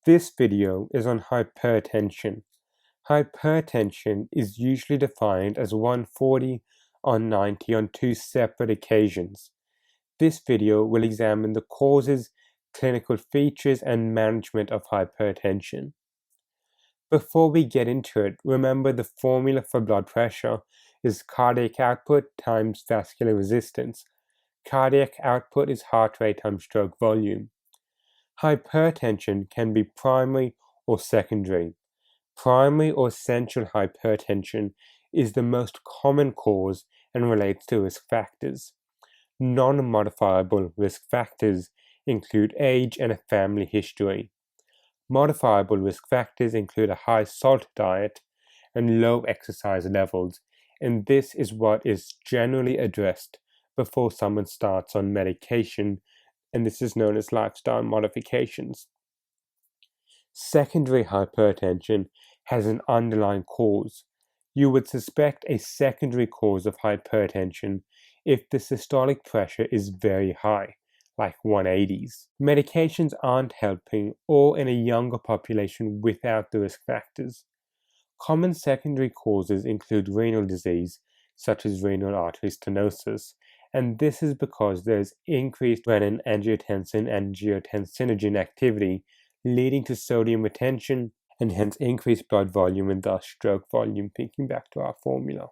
This video is on hypertension. Hypertension is usually defined as 140 on 90 on two separate occasions. This video will examine the causes, clinical features, and management of hypertension. Before we get into it, remember the formula for blood pressure is cardiac output times vascular resistance. Cardiac output is heart rate times stroke volume. Hypertension can be primary or secondary. Primary or central hypertension is the most common cause and relates to risk factors. Non-modifiable risk factors include age and a family history. Modifiable risk factors include a high salt diet and low exercise levels, and this is what is generally addressed before someone starts on medication, and this is known as lifestyle modifications. Secondary hypertension has an underlying cause. You would suspect a secondary cause of hypertension if the systolic pressure is very high, like 180s. Medications aren't helping, or in a younger population without the risk factors. Common secondary causes include renal disease, such as renal artery stenosis, and this is because there is increased renin-angiotensin and angiotensinogen activity, leading to sodium retention and hence increased blood volume and thus stroke volume, thinking back to our formula.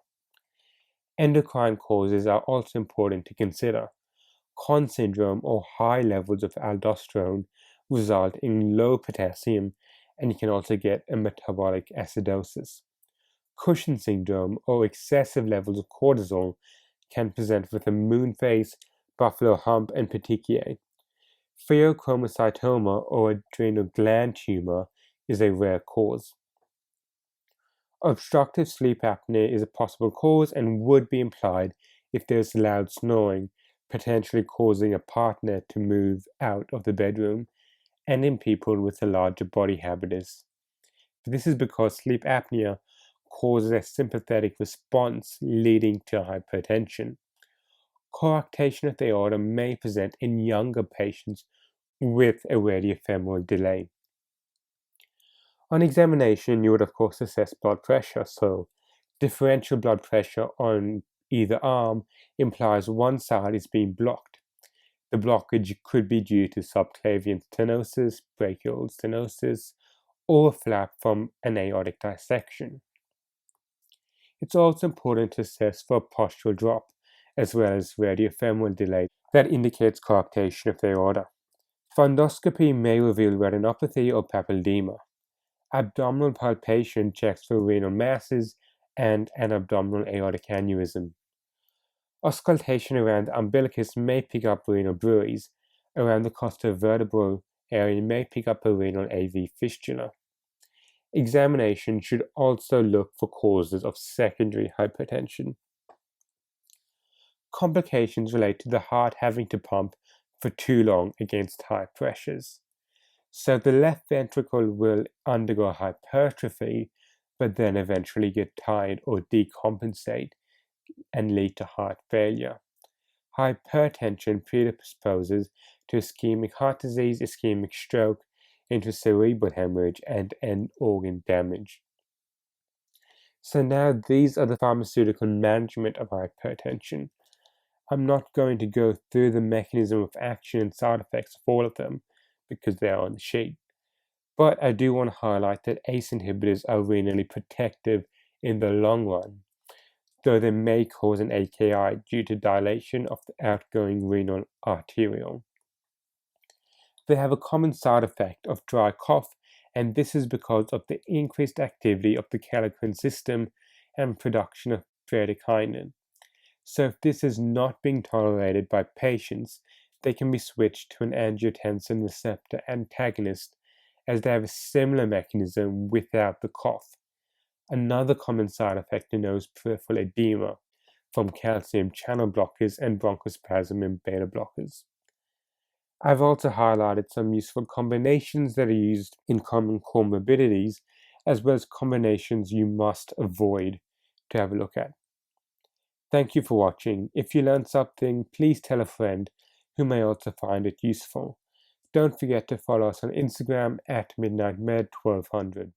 Endocrine causes are also important to consider. Conn syndrome or high levels of aldosterone result in low potassium, and you can also get a metabolic acidosis. Cushing syndrome or excessive levels of cortisol can present with a moon face, buffalo hump, and petechiae. Pheochromocytoma or adrenal gland tumor is a rare cause. Obstructive sleep apnea is a possible cause and would be implied if there is loud snoring, potentially causing a partner to move out of the bedroom, and in people with a larger body habitus. This is because sleep apnea causes a sympathetic response leading to hypertension. Coarctation of the aorta may present in younger patients with a radiofemoral delay. On examination, you would of course assess blood pressure, so differential blood pressure on either arm implies one side is being blocked. The blockage could be due to subclavian stenosis, brachial stenosis, or a flap from an aortic dissection. It's also important to assess for postural drop, as well as radiofemoral delay that indicates coarctation of the aorta. Fundoscopy may reveal retinopathy or papilledema. Abdominal palpation checks for renal masses and an abdominal aortic aneurysm. Auscultation around the umbilicus may pick up renal bruits. Around the costovertebral area may pick up a renal AV fistula. Examination should also look for causes of secondary hypertension. Complications relate to the heart having to pump for too long against high pressures. So the left ventricle will undergo hypertrophy, but then eventually get tired or decompensate and lead to heart failure. Hypertension predisposes to ischemic heart disease, ischemic stroke, intracerebral hemorrhage, and end organ damage. So now these are the pharmaceutical management of hypertension. I'm not going to go through the mechanism of action and side effects of all of them because they are on the sheet. But I do want to highlight that ACE inhibitors are renally protective in the long run, though they may cause an AKI due to dilation of the outgoing renal arteriole. They have a common side effect of dry cough, and this is because of the increased activity of the kallikrein system and production of bradykinin. So if this is not being tolerated by patients, they can be switched to an angiotensin receptor antagonist, as they have a similar mechanism without the cough. Another common side effect to know is peripheral edema from calcium channel blockers and bronchospasm in beta blockers. I've also highlighted some useful combinations that are used in common comorbidities, as well as combinations you must avoid to have a look at. Thank you for watching. If you learned something, please tell a friend who may also find it useful. Don't forget to follow us on Instagram at MidnightMed1200.